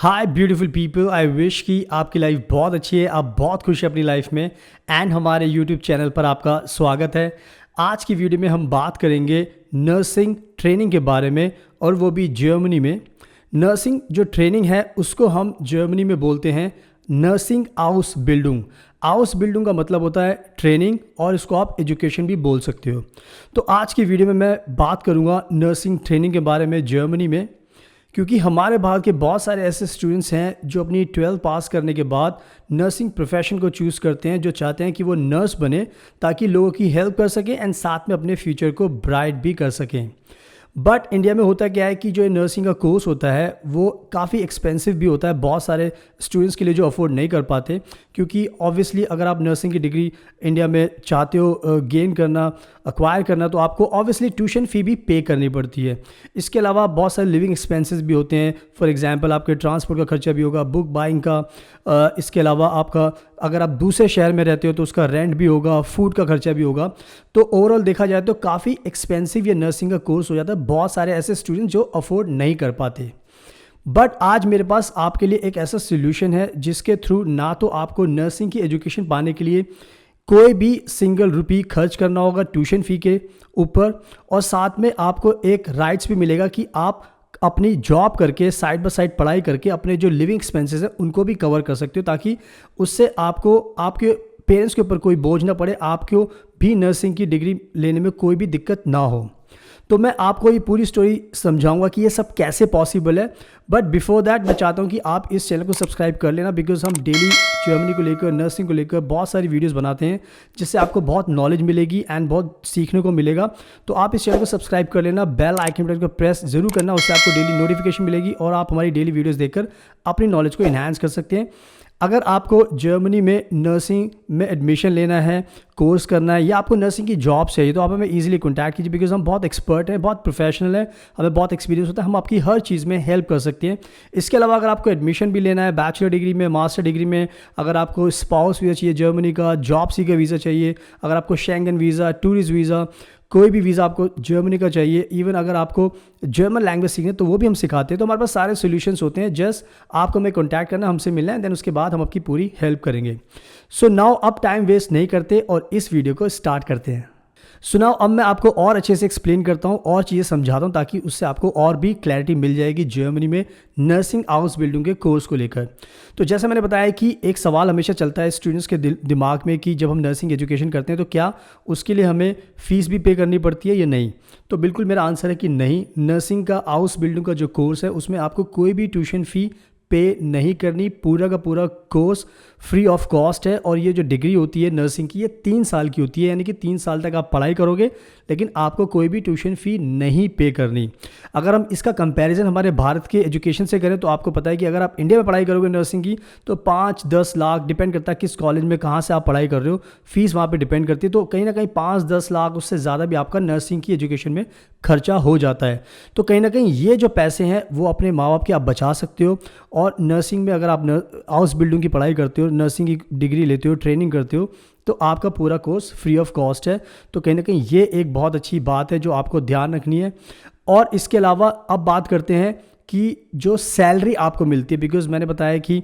Hi beautiful people, I wish कि आपकी life बहुत अच्छी है, आप बहुत खुश हैं अपनी लाइफ में। एंड हमारे यूट्यूब चैनल पर आपका स्वागत है। आज की वीडियो में हम बात करेंगे नर्सिंग ट्रेनिंग के बारे में, और वो भी जर्मनी में। नर्सिंग जो ट्रेनिंग है उसको हम जर्मनी में बोलते हैं नर्सिंग आउसबिल्डिंग। आउसबिल्डिंग का मतलब होता है ट्रेनिंग, और इसको आप एजुकेशन भी बोल सकते हो। तो आज की वीडियो में मैं बात करूँगा नर्सिंग ट्रेनिंग के बारे में जर्मनी में, क्योंकि हमारे भारत के बहुत सारे ऐसे स्टूडेंट्स हैं जो अपनी 12th पास करने के बाद नर्सिंग प्रोफेशन को चूज़ करते हैं, जो चाहते हैं कि वो नर्स बने ताकि लोगों की हेल्प कर सकें एंड साथ में अपने फ्यूचर को ब्राइट भी कर सकें। बट इंडिया में होता क्या है कि जो नर्सिंग का कोर्स होता है वो काफ़ी एक्सपेंसिव भी होता है बहुत सारे स्टूडेंट्स के लिए जो अफोर्ड नहीं कर पाते, क्योंकि ऑब्वियसली अगर आप नर्सिंग की डिग्री इंडिया में चाहते हो गेन करना, अक्वायर करना, तो आपको ऑब्वियसली ट्यूशन फ़ी भी पे करनी पड़ती है। इसके अलावा बहुत सारे लिविंग एक्सपेंसेस भी होते हैं। फॉर एग्जांपल आपके ट्रांसपोर्ट का खर्चा भी होगा, बुक बाइंग का, इसके अलावा आपका अगर आप दूसरे शहर में रहते हो तो उसका रेंट भी होगा, फूड का खर्चा भी होगा। तो ओवरऑल देखा जाए तो काफ़ी एक्सपेंसिव ये नर्सिंग का कोर्स हो जाता है बहुत सारे ऐसे स्टूडेंट जो अफोर्ड नहीं कर पाते। बट आज मेरे पास आपके लिए एक ऐसा सोल्यूशन है जिसके थ्रू ना तो आपको नर्सिंग की एजुकेशन पाने के लिए कोई भी सिंगल रुपी खर्च करना होगा ट्यूशन फ़ी के ऊपर, और साथ में आपको एक राइट्स भी मिलेगा कि आप अपनी जॉब करके साइड बाय साइड पढ़ाई करके अपने जो लिविंग एक्सपेंसेस हैं उनको भी कवर कर सकते हो, ताकि उससे आपको आपके पेरेंट्स के ऊपर कोई बोझ ना पड़े, आपको भी नर्सिंग की डिग्री लेने में कोई भी दिक्कत ना हो। तो मैं आपको ये पूरी स्टोरी समझाऊंगा कि ये सब कैसे पॉसिबल है। बट बिफोर दैट मैं चाहता हूँ कि आप इस चैनल को सब्सक्राइब कर लेना, बिकॉज हम डेली जर्मनी को लेकर, नर्सिंग को लेकर बहुत सारी वीडियोस बनाते हैं जिससे आपको बहुत नॉलेज मिलेगी एंड बहुत सीखने को मिलेगा। तो आप इस चैनल को सब्सक्राइब कर लेना, बेल आइकन बटन को प्रेस जरूर करना, उससे आपको डेली नोटिफिकेशन मिलेगी और आप हमारी डेली वीडियोज़ देखकर अपनी नॉलेज को इन्हांस कर सकते हैं। अगर आपको जर्मनी में नर्सिंग में एडमिशन लेना है, कोर्स करना है, या आपको नर्सिंग की जॉब चाहिए, तो आप हमें इजीली कॉन्टैक्ट कीजिए, बिकॉज हम बहुत एक्सपर्ट हैं, बहुत प्रोफेशनल हैं, हमें बहुत एक्सपीरियंस होता है, हम आपकी हर चीज़ में हेल्प कर सकते हैं। इसके अलावा अगर आपको एडमिशन भी लेना है बैचलर डिग्री में, मास्टर डिग्री में, अगर आपको स्पाउस वीज़ा चाहिए जर्मनी का, जॉब सीकर वीज़ा चाहिए, अगर आपको शेंगन वीज़ा, टूरिस्ट वीज़ा, कोई भी वीज़ा आपको जर्मनी का चाहिए, इवन अगर आपको जर्मन लैंग्वेज सीखनी है तो वो भी हम सिखाते हैं। तो हमारे पास सारे सॉल्यूशंस होते हैं, जस्ट आपको हमें कॉन्टैक्ट करना, हमसे मिलना है, देन उसके बाद हम आपकी पूरी हेल्प करेंगे। सो नाउ अब टाइम वेस्ट नहीं करते और इस वीडियो को स्टार्ट करते हैं। सुनाओ, अब मैं आपको और अच्छे से एक्सप्लेन करता हूँ और चीज़ें समझाता हूँ, ताकि उससे आपको और भी क्लैरिटी मिल जाएगी जर्मनी में नर्सिंग आउसबिल्डिंग के कोर्स को लेकर। तो जैसा मैंने बताया कि एक सवाल हमेशा चलता है स्टूडेंट्स के दिमाग में कि जब हम नर्सिंग एजुकेशन करते हैं तो क्या उसके लिए हमें फ़ीस भी पे करनी पड़ती है या नहीं। तो बिल्कुल मेरा आंसर है कि नहीं। नर्सिंग का आउसबिल्डिंग का जो कोर्स है उसमें आपको कोई भी ट्यूशन फ़ी पे नहीं करनी, पूरा का पूरा कोर्स फ्री ऑफ कॉस्ट है। और ये जो डिग्री होती है नर्सिंग की, ये 3 साल की होती है, यानी कि 3 साल तक आप पढ़ाई करोगे, लेकिन आपको कोई भी ट्यूशन फ़ी नहीं पे करनी। अगर हम इसका कंपैरिजन हमारे भारत के एजुकेशन से करें तो आपको पता है कि अगर आप इंडिया में पढ़ाई करोगे नर्सिंग की तो 5-10 लाख, डिपेंड करता है किस कॉलेज में कहाँ से आप पढ़ाई कर रहे हो, फीस वहाँ पर डिपेंड करती है। तो कहीं ना कहीं 5-10 लाख, उससे ज़्यादा भी आपका नर्सिंग की एजुकेशन में खर्चा हो जाता है। तो कहीं ना कहीं ये जो पैसे हैं वो अपने माँ बाप के आप बचा सकते हो। और नर्सिंग में अगर आप हाउस बिल्डिंग की पढ़ाई करते हो, नर्सिंग की डिग्री लेते हो, ट्रेनिंग करते हो, तो आपका पूरा कोर्स फ्री ऑफ कॉस्ट है। तो कहीं ना कहीं ये एक बहुत अच्छी बात है जो आपको ध्यान रखनी है। और इसके अलावा अब बात करते हैं कि जो सैलरी आपको मिलती है, बिकॉज मैंने बताया कि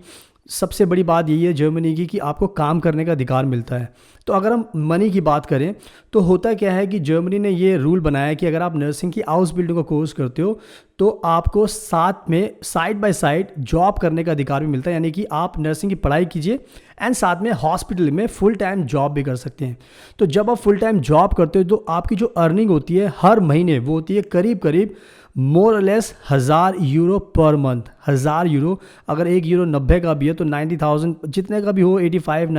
सबसे बड़ी बात यही है जर्मनी की कि आपको काम करने का अधिकार मिलता है। तो अगर हम मनी की बात करें तो होता क्या है कि जर्मनी ने ये रूल बनाया है कि अगर आप नर्सिंग की हाउस बिल्डिंग का कोर्स करते हो तो आपको साथ में साइड बाय साइड जॉब करने का अधिकार भी मिलता है, यानी कि आप नर्सिंग की पढ़ाई कीजिए एंड साथ में हॉस्पिटल में फुल टाइम जॉब भी कर सकते हैं। तो जब आप फुल टाइम जॉब करते हो तो आपकी जो अर्निंग होती है हर महीने वो होती है करीब करीब मोर और less 1000 euro per month. 1000 euro, अगर 1 यूरो 90 का भी है तो 90,000 जितने का भी हो, 85,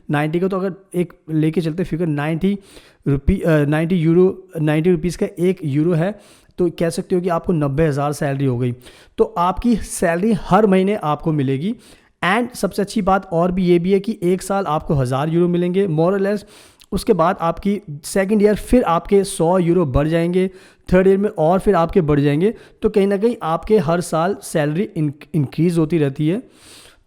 90 का, तो अगर एक लेके चलते फिगर 90 रुपीज़ का 1 यूरो है, तो कह सकते हो कि आपको 90,000 सैलरी हो गई। तो आपकी सैलरी हर महीने आपको मिलेगी। एंड सबसे अच्छी बात और भी ये भी है कि 1 साल आपको 1000 यूरो मिलेंगे मोर और लेस। उसके बाद आपकी सेकंड ईयर फिर आपके 100 यूरो बढ़ जाएंगे, थर्ड ईयर में और फिर आपके बढ़ जाएंगे। तो कहीं ना कहीं आपके हर साल सैलरी इंक्रीज़ होती रहती है।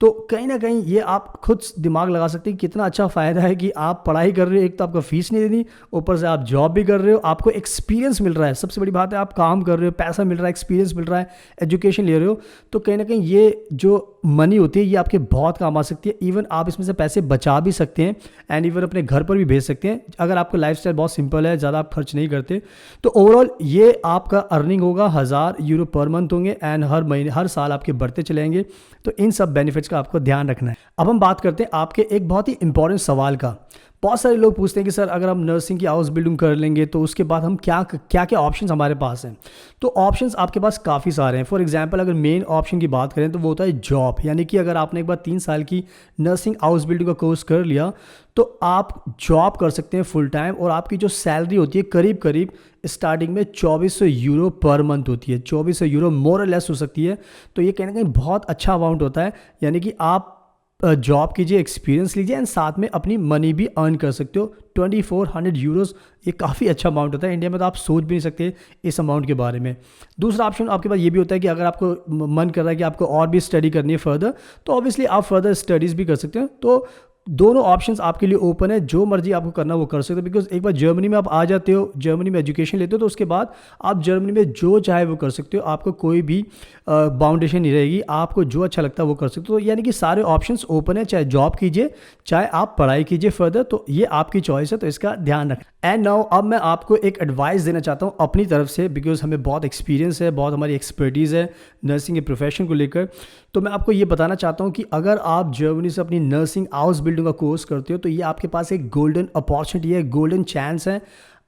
तो कहीं ना कहीं ये आप खुद दिमाग लगा सकते हैं कितना अच्छा फ़ायदा है कि आप पढ़ाई कर रहे हो, एक तो आपको फीस नहीं देनी, ऊपर से आप जॉब भी कर रहे हो, आपको एक्सपीरियंस मिल रहा है, सबसे बड़ी बात है आप काम कर रहे हो, पैसा मिल रहा है, एक्सपीरियंस मिल रहा है, एजुकेशन ले रहे हो। तो कहीं ना कहीं ये जो मनी होती है ये आपके बहुत काम आ सकती है। इवन आप इसमें से पैसे बचा भी सकते हैं एंड इवन अपने घर पर भी भेज सकते हैं अगर आपका लाइफस्टाइल बहुत सिंपल है, ज़्यादा आप खर्च नहीं करते। तो ओवरऑल ये आपका अर्निंग होगा 1000 यूरो पर मंथ होंगे एंड हर महीने हर साल आपके बढ़ते चलेंगे। तो इन सब बेनिफिट्स का आपको ध्यान रखना है। अब हम बात करते हैं आपके एक बहुत ही इंपॉर्टेंट सवाल का। बहुत सारे लोग पूछते हैं कि सर अगर हम नर्सिंग की हाउस बिल्डिंग कर लेंगे तो उसके बाद हम क्या क्या ऑप्शंस हमारे पास हैं। तो ऑप्शंस आपके पास काफ़ी सारे हैं। फॉर एग्जांपल अगर मेन ऑप्शन की बात करें तो वो होता है जॉब, यानी कि अगर आपने एक बार 3 साल की नर्सिंग हाउस बिल्डिंग का कोर्स कर लिया तो आप जॉब कर सकते हैं फुल टाइम, और आपकी जो सैलरी होती है करीब करीब स्टार्टिंग में 2400 यूरो पर मंथ होती है। 2400 यूरो मोर और लेस हो सकती है। तो ये कहीं ना कहीं बहुत अच्छा अमाउंट होता है, यानी कि आप जॉब कीजिए, एक्सपीरियंस लीजिए एंड साथ में अपनी मनी भी अर्न कर सकते हो। 2400 यूरोज़ ये काफ़ी अच्छा अमाउंट होता है। इंडिया में तो आप सोच भी नहीं सकते इस अमाउंट के बारे में। दूसरा ऑप्शन आपके पास ये भी होता है कि अगर आपको मन कर रहा है कि आपको और भी स्टडी करनी है फर्दर, तो ऑब्वियसली आप फर्दर स्टडीज़ भी कर सकते हो। तो दोनों ऑप्शंस आपके लिए ओपन है, जो मर्जी आपको करना वो कर सकते हो। बिकॉज एक बार जर्मनी में आप आ जाते हो, जर्मनी में एजुकेशन लेते हो, तो उसके बाद आप जर्मनी में जो चाहे वो कर सकते हो। आपको कोई भी बाउंडेशन नहीं रहेगी, आपको जो अच्छा लगता है वो कर सकते हो। यानी कि सारे ऑप्शंस ओपन है, चाहे जॉब कीजिए चाहे आप पढ़ाई कीजिए फर्दर, तो ये आपकी चॉइस है, तो इसका ध्यान रखें। एंड नाउ अब मैं आपको एक एडवाइस देना चाहता हूँ अपनी तरफ से, बिकॉज हमें बहुत एक्सपीरियंस है, बहुत हमारी एक्सपर्टीज़ है नर्सिंग के प्रोफेशन को लेकर। तो मैं आपको ये बताना चाहता हूँ कि अगर आप जर्मनी से अपनी नर्सिंग हाउस बिल्डिंग का कोर्स करते हो तो ये आपके पास एक गोल्डन अपॉर्चुनिटी है, गोल्डन चांस है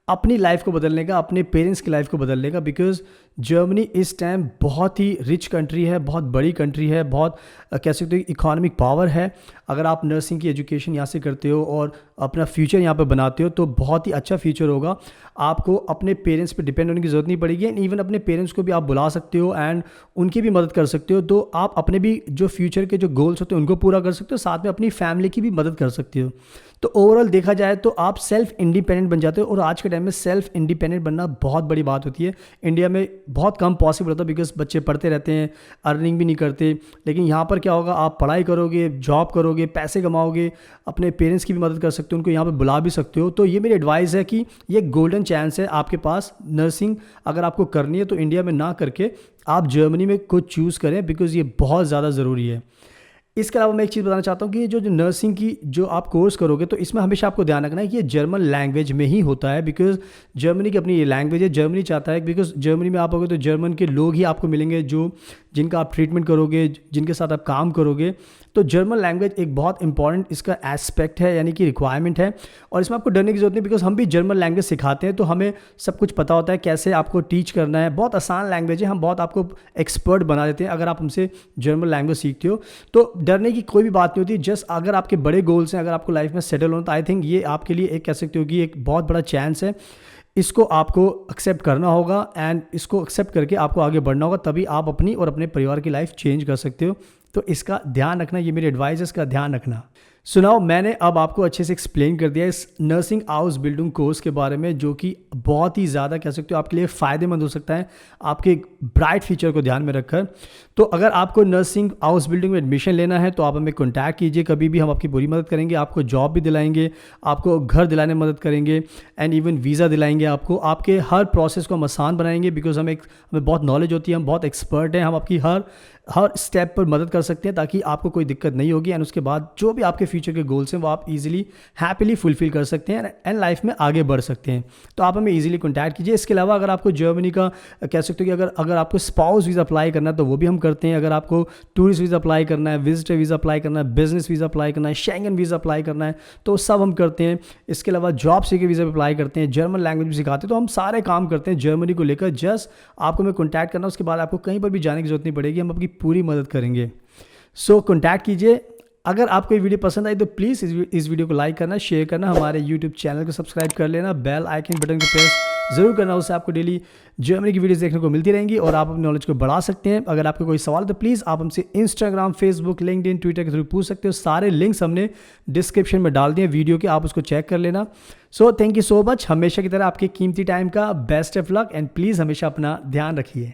अपनी लाइफ को बदलने का, अपने पेरेंट्स की लाइफ को बदलने का। बिकॉज जर्मनी इस टाइम बहुत ही रिच कंट्री है, बहुत बड़ी कंट्री है, बहुत कह सकते हो इकोनॉमिक पावर है। अगर आप नर्सिंग की एजुकेशन यहाँ से करते हो और अपना फ्यूचर यहाँ पे बनाते हो तो बहुत ही अच्छा फ्यूचर होगा। आपको अपने पेरेंट्स पे डिपेंड होने की ज़रूरत नहीं पड़ेगी एंड इवन अपने पेरेंट्स को भी आप बुला सकते हो एंड उनकी भी मदद कर सकते हो। तो आप अपने भी जो फ्यूचर के जो गोल्स होते हैं उनको पूरा कर सकते हो, साथ में अपनी फैमिली की भी मदद कर सकते हो। तो ओवरऑल देखा जाए तो आप सेल्फ इंडिपेंडेंट बन जाते हो, और आज के टाइम में सेल्फ इंडिपेंडेंट बनना बहुत बड़ी बात होती है। इंडिया में बहुत कम पॉसिबल होता है बिकॉज बच्चे पढ़ते रहते हैं, अर्निंग भी नहीं करते। लेकिन यहाँ पर क्या होगा, आप पढ़ाई करोगे, जॉब करोगे, पैसे कमाओगे, अपने पेरेंट्स की भी मदद कर सकते हो, उनको यहाँ पे बुला भी सकते हो। तो ये मेरी एडवाइस है कि ये गोल्डन चांस है आपके पास। नर्सिंग अगर आपको करनी है तो इंडिया में ना करके आप जर्मनी में कुछ चूज़ करें, बिकॉज ये बहुत ज़्यादा ज़रूरी है। इसके अलावा मैं एक चीज़ बताना चाहता हूँ कि जो नर्सिंग की जो आप कोर्स करोगे तो इसमें हमेशा आपको ध्यान रखना है कि ये जर्मन लैंग्वेज में ही होता है, बिकॉज जर्मनी की अपनी ये लैंग्वेज है। जर्मनी चाहता है, बिकॉज जर्मनी में आप होगे तो जर्मन के लोग ही आपको मिलेंगे जो जिनका आप ट्रीटमेंट करोगे, जिनके साथ आप काम करोगे। तो जर्मन लैंग्वेज एक बहुत इंपॉर्टेंट इसका एस्पेक्ट है, यानी कि रिक्वायरमेंट है। और इसमें आपको डरने की जरूरत नहीं, बिकॉज हम भी जर्मन लैंग्वेज सिखाते हैं तो हमें सब कुछ पता होता है कैसे आपको टीच करना है। बहुत आसान लैंग्वेज है, हम बहुत आपको एक्सपर्ट बना देते हैं अगर आप हमसे जर्मन लैंग्वेज सीखते हो। तो डरने की कोई भी बात नहीं होती। जस्ट अगर आपके बड़े गोल्स हैं, अगर आपको लाइफ में सेटल होना, तो आई थिंक ये आपके लिए एक कह सकते हो कि एक बहुत बड़ा चांस है। इसको आपको एक्सेप्ट करना होगा एंड इसको एक्सेप्ट करके आपको आगे बढ़ना होगा, तभी आप अपनी और अपने परिवार की लाइफ चेंज कर सकते हो। तो इसका ध्यान रखना, ये मेरी एडवाइस है, इसका ध्यान रखना। सुनाओ, मैंने अब आपको अच्छे से एक्सप्लेन कर दिया इस नर्सिंग हाउस बिल्डिंग कोर्स के बारे में, जो कि बहुत ही ज़्यादा कह सकते हो आपके लिए फ़ायदेमंद हो सकता है, आपके ब्राइट फ्यूचर को ध्यान में रखकर। तो अगर आपको नर्सिंग हाउस बिल्डिंग में एडमिशन लेना है तो आप हमें कॉन्टैक्ट कीजिए, कभी भी हम आपकी पूरी मदद करेंगे। आपको जॉब भी दिलाएंगे, आपको घर दिलाने में मदद करेंगे एंड इवन वीज़ा दिलाएंगे आपको। आपके हर प्रोसेस को हम आसान बनाएंगे, बिकॉज हमें बहुत नॉलेज होती है, हम बहुत एक्सपर्ट हैं, हम आपकी हर स्टेप पर मदद कर सकते हैं ताकि आपको कोई दिक्कत नहीं होगी एंड उसके बाद जो भी आपके फ्यूचर के गोल्स हैं वो आप इजीली हैप्पीली फुलफिल कर सकते हैं एंड लाइफ में आगे बढ़ सकते हैं। तो आप हमें इजीली कॉन्टैक्ट कीजिए। इसके अलावा अगर आपको जर्मनी का कह सकते हो कि अगर आपको स्पाउस वीज़ा अप्लाई करना है तो वो भी हम करते हैं। अगर आपको टूरिस्ट वीज़ा अप्लाई करना है, विजिटर वीज़ा अप्लाई करना है, बिजनेस वीज़ा अप्लाई करना है, शेंगन वीज़ा अप्लाई करना है, तो सब हम करते हैं। इसके अलावा जॉब सीकर वीज़ा अप्लाई करते हैं, जर्मन लैंग्वेज भी सिखाते हैं। तो हम सारे काम करते हैं जर्मनी को लेकर। जस्ट आपको हमें कॉन्टैक्ट करना, उसके बाद आपको कहीं पर भी जाने की जरूरत नहीं पड़ेगी, हम आपकी पूरी मदद करेंगे। सो कॉन्टैक्ट कीजिए। अगर आपको ये वीडियो पसंद आई तो प्लीज़ इस वीडियो को लाइक करना, शेयर करना, हमारे यूट्यूब चैनल को सब्सक्राइब कर लेना, बेल आइकन बटन को प्रेस ज़रूर करना। उससे आपको डेली जर्मनी की वीडियोस देखने को मिलती रहेंगी और आप अपनी नॉलेज को बढ़ा सकते हैं। अगर आपको कोई सवाल तो प्लीज़ आप हमसे इंस्टाग्राम, फेसबुक, लिंक्डइन, ट्विटर के थ्रू पूछ सकते हो। सारे लिंक्स हमने डिस्क्रिप्शन में डाल दिए वीडियो के, आप उसको चेक कर लेना। So thank you so much. हमेशा की तरह आपके कीमती टाइम का best of luck and please हमेशा अपना ध्यान रखिए।